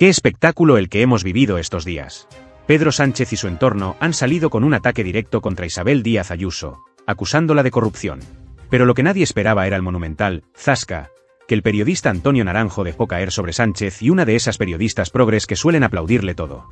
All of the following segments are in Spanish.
Qué espectáculo el que hemos vivido estos días. Pedro Sánchez y su entorno han salido con un ataque directo contra Isabel Díaz Ayuso, acusándola de corrupción. Pero lo que nadie esperaba era el monumental zasca que el periodista Antonio Naranjo dejó caer sobre Sánchez y una de esas periodistas progres que suelen aplaudirle todo.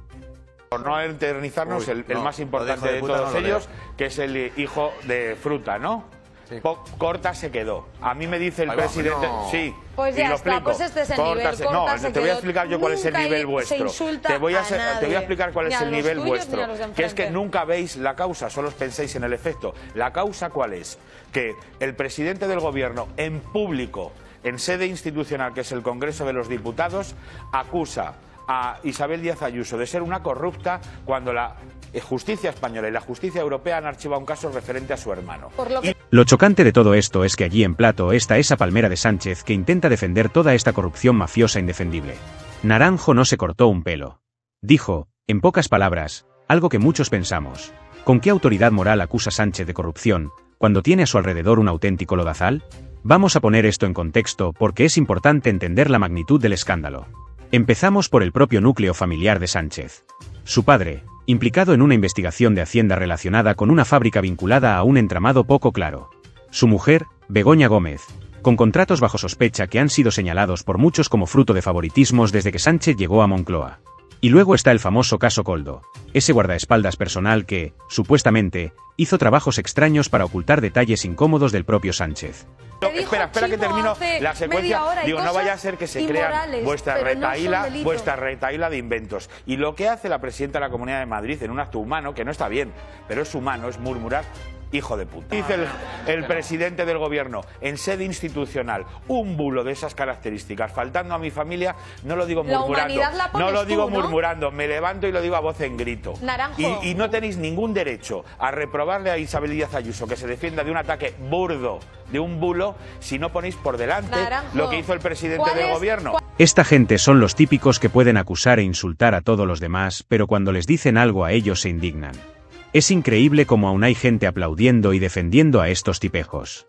Por no eternizarnos, el más importante de todos ellos, que es el hijo de Fruta, ¿no? Sí. Corta se quedó. A mí me dice el presidente... No. Sí, pues ya y lo está, explico. Pues este es el nivel. No, te voy a explicar yo cuál es el nivel vuestro. Te voy a explicar cuál es el nivel vuestro. Que es que nunca veis la causa, solo pensáis en el efecto. ¿La causa cuál es? Que el presidente del gobierno, en público, en sede institucional, que es el Congreso de los Diputados, acusa a Isabel Díaz Ayuso de ser una corrupta cuando la justicia española y la justicia europea han archivado un caso referente a su hermano. Lo chocante de todo esto es que allí en plato está esa palmera de Sánchez que intenta defender toda esta corrupción mafiosa indefendible. Naranjo no se cortó un pelo. Dijo, en pocas palabras, algo que muchos pensamos. ¿Con qué autoridad moral acusa Sánchez de corrupción, cuando tiene a su alrededor un auténtico lodazal? Vamos a poner esto en contexto porque es importante entender la magnitud del escándalo. Empezamos por el propio núcleo familiar de Sánchez. Su padre, implicado en una investigación de Hacienda relacionada con una fábrica vinculada a un entramado poco claro. Su mujer, Begoña Gómez, con contratos bajo sospecha que han sido señalados por muchos como fruto de favoritismos desde que Sánchez llegó a Moncloa. Y luego está el famoso caso Koldo, ese guardaespaldas personal que, supuestamente, hizo trabajos extraños para ocultar detalles incómodos del propio Sánchez. Espera que termino la secuencia. Digo, no vaya a ser que se crean vuestra retaíla de inventos. Y lo que hace la presidenta de la Comunidad de Madrid en un acto humano, que no está bien, pero es humano, es murmurar: hijo de puta. Dice el presidente del gobierno en sede institucional un bulo de esas características, faltando a mi familia, no lo digo murmurando, no lo digo murmurando, me levanto y lo digo a voz en grito. Y no tenéis ningún derecho a reprobarle a Isabel Díaz Ayuso que se defienda de un ataque burdo, de un bulo, si no ponéis por delante lo que hizo el presidente del gobierno. Esta gente son los típicos que pueden acusar e insultar a todos los demás, pero cuando les dicen algo a ellos se indignan. Es increíble cómo aún hay gente aplaudiendo y defendiendo a estos tipejos.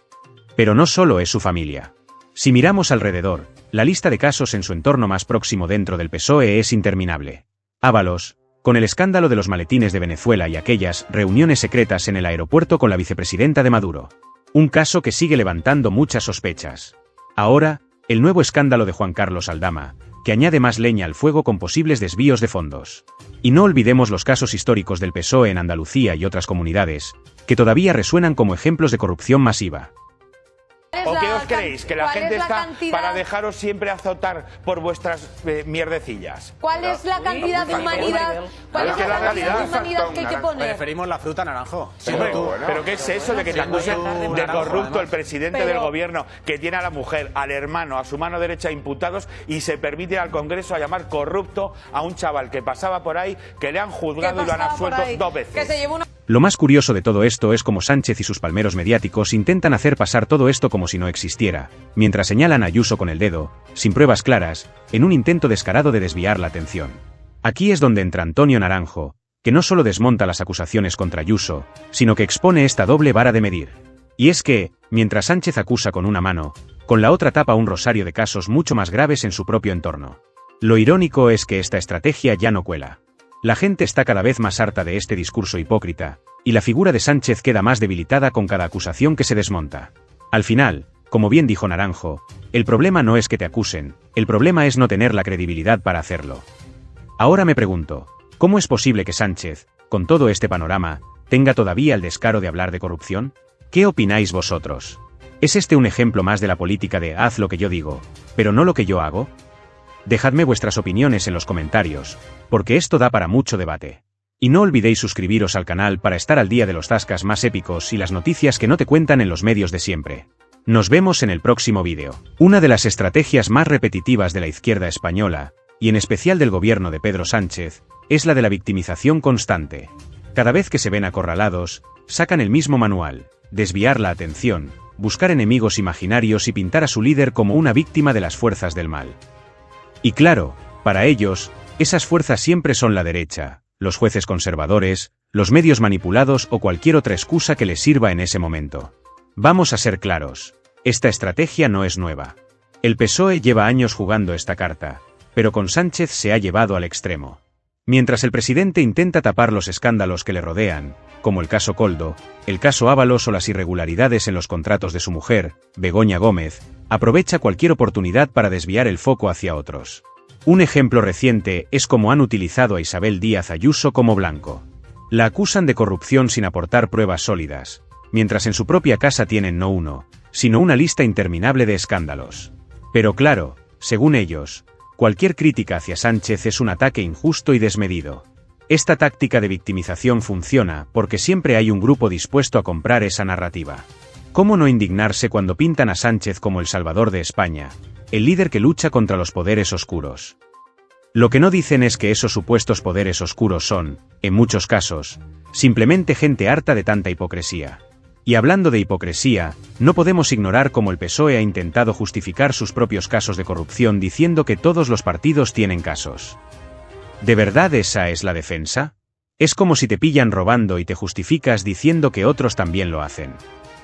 Pero no solo es su familia. Si miramos alrededor, la lista de casos en su entorno más próximo dentro del PSOE es interminable. Ábalos, con el escándalo de los maletines de Venezuela y aquellas reuniones secretas en el aeropuerto con la vicepresidenta de Maduro. Un caso que sigue levantando muchas sospechas. Ahora, el nuevo escándalo de Juan Carlos Aldama, que añade más leña al fuego con posibles desvíos de fondos. Y no olvidemos los casos históricos del PSOE en Andalucía y otras comunidades, que todavía resuenan como ejemplos de corrupción masiva. ¿O qué os creéis? ¿Que la gente está para dejaros siempre azotar por vuestras mierdecilas? ¿Cuál es la cantidad de humanidad? ¿Cuál es la cantidad de humanidad que hay que poner? Preferimos la fruta, Naranjo. Pero ¿qué es eso de que te acusen de corrupto el presidente del gobierno, que tiene a la mujer, al hermano, a su mano derecha imputados, y se permite al Congreso a llamar corrupto a un chaval que pasaba por ahí, que le han juzgado y lo han absuelto 2 veces? Lo más curioso de todo esto es cómo Sánchez y sus palmeros mediáticos intentan hacer pasar todo esto como si no existiera, mientras señalan a Ayuso con el dedo, sin pruebas claras, en un intento descarado de desviar la atención. Aquí es donde entra Antonio Naranjo, que no solo desmonta las acusaciones contra Ayuso, sino que expone esta doble vara de medir. Y es que, mientras Sánchez acusa con una mano, con la otra tapa un rosario de casos mucho más graves en su propio entorno. Lo irónico es que esta estrategia ya no cuela. La gente está cada vez más harta de este discurso hipócrita, y la figura de Sánchez queda más debilitada con cada acusación que se desmonta. Al final, como bien dijo Naranjo, el problema no es que te acusen, el problema es no tener la credibilidad para hacerlo. Ahora me pregunto, ¿cómo es posible que Sánchez, con todo este panorama, tenga todavía el descaro de hablar de corrupción? ¿Qué opináis vosotros? ¿Es este un ejemplo más de la política de haz lo que yo digo, pero no lo que yo hago? Dejadme vuestras opiniones en los comentarios, porque esto da para mucho debate. Y no olvidéis suscribiros al canal para estar al día de los zascas más épicos y las noticias que no te cuentan en los medios de siempre. Nos vemos en el próximo vídeo. Una de las estrategias más repetitivas de la izquierda española, y en especial del gobierno de Pedro Sánchez, es la de la victimización constante. Cada vez que se ven acorralados, sacan el mismo manual: desviar la atención, buscar enemigos imaginarios y pintar a su líder como una víctima de las fuerzas del mal. Y claro, para ellos, esas fuerzas siempre son la derecha, los jueces conservadores, los medios manipulados o cualquier otra excusa que les sirva en ese momento. Vamos a ser claros, esta estrategia no es nueva. El PSOE lleva años jugando esta carta, pero con Sánchez se ha llevado al extremo. Mientras el presidente intenta tapar los escándalos que le rodean, como el caso Koldo, el caso Ábalos o las irregularidades en los contratos de su mujer, Begoña Gómez, aprovecha cualquier oportunidad para desviar el foco hacia otros. Un ejemplo reciente es cómo han utilizado a Isabel Díaz Ayuso como blanco. La acusan de corrupción sin aportar pruebas sólidas, mientras en su propia casa tienen no uno, sino una lista interminable de escándalos. Pero claro, según ellos, cualquier crítica hacia Sánchez es un ataque injusto y desmedido. Esta táctica de victimización funciona porque siempre hay un grupo dispuesto a comprar esa narrativa. ¿Cómo no indignarse cuando pintan a Sánchez como el salvador de España, el líder que lucha contra los poderes oscuros? Lo que no dicen es que esos supuestos poderes oscuros son, en muchos casos, simplemente gente harta de tanta hipocresía. Y hablando de hipocresía, no podemos ignorar cómo el PSOE ha intentado justificar sus propios casos de corrupción diciendo que todos los partidos tienen casos. ¿De verdad esa es la defensa? Es como si te pillan robando y te justificas diciendo que otros también lo hacen.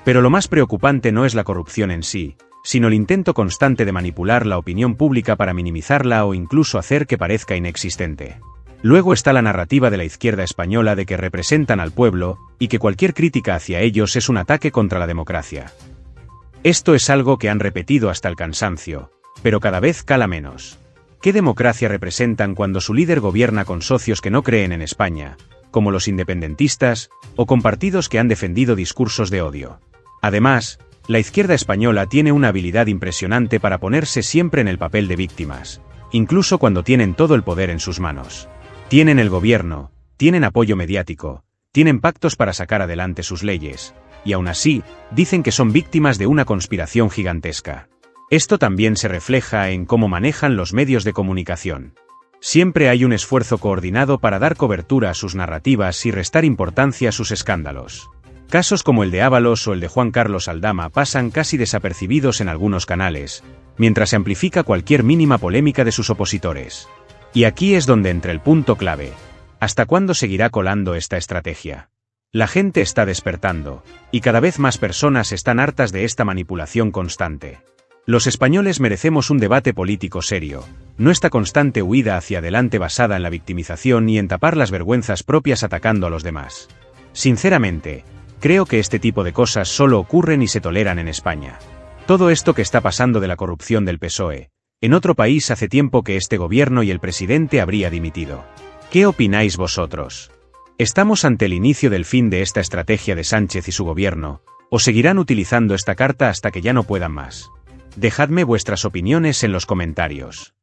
Pero lo más preocupante no es la corrupción en sí, sino el intento constante de manipular la opinión pública para minimizarla o incluso hacer que parezca inexistente. Luego está la narrativa de la izquierda española de que representan al pueblo, y que cualquier crítica hacia ellos es un ataque contra la democracia. Esto es algo que han repetido hasta el cansancio, pero cada vez cala menos. ¿Qué democracia representan cuando su líder gobierna con socios que no creen en España, como los independentistas, o con partidos que han defendido discursos de odio? Además, la izquierda española tiene una habilidad impresionante para ponerse siempre en el papel de víctimas, incluso cuando tienen todo el poder en sus manos. Tienen el gobierno, tienen apoyo mediático, tienen pactos para sacar adelante sus leyes, y aún así, dicen que son víctimas de una conspiración gigantesca. Esto también se refleja en cómo manejan los medios de comunicación. Siempre hay un esfuerzo coordinado para dar cobertura a sus narrativas y restar importancia a sus escándalos. Casos como el de Ábalos o el de Juan Carlos Aldama pasan casi desapercibidos en algunos canales, mientras se amplifica cualquier mínima polémica de sus opositores. Y aquí es donde entra el punto clave. ¿Hasta cuándo seguirá colando esta estrategia? La gente está despertando, y cada vez más personas están hartas de esta manipulación constante. Los españoles merecemos un debate político serio, no esta constante huida hacia adelante basada en la victimización y en tapar las vergüenzas propias atacando a los demás. Sinceramente, creo que este tipo de cosas solo ocurren y se toleran en España. Todo esto que está pasando de la corrupción del PSOE, en otro país hace tiempo que este gobierno y el presidente habría dimitido. ¿Qué opináis vosotros? ¿Estamos ante el inicio del fin de esta estrategia de Sánchez y su gobierno, o seguirán utilizando esta carta hasta que ya no puedan más? Dejadme vuestras opiniones en los comentarios.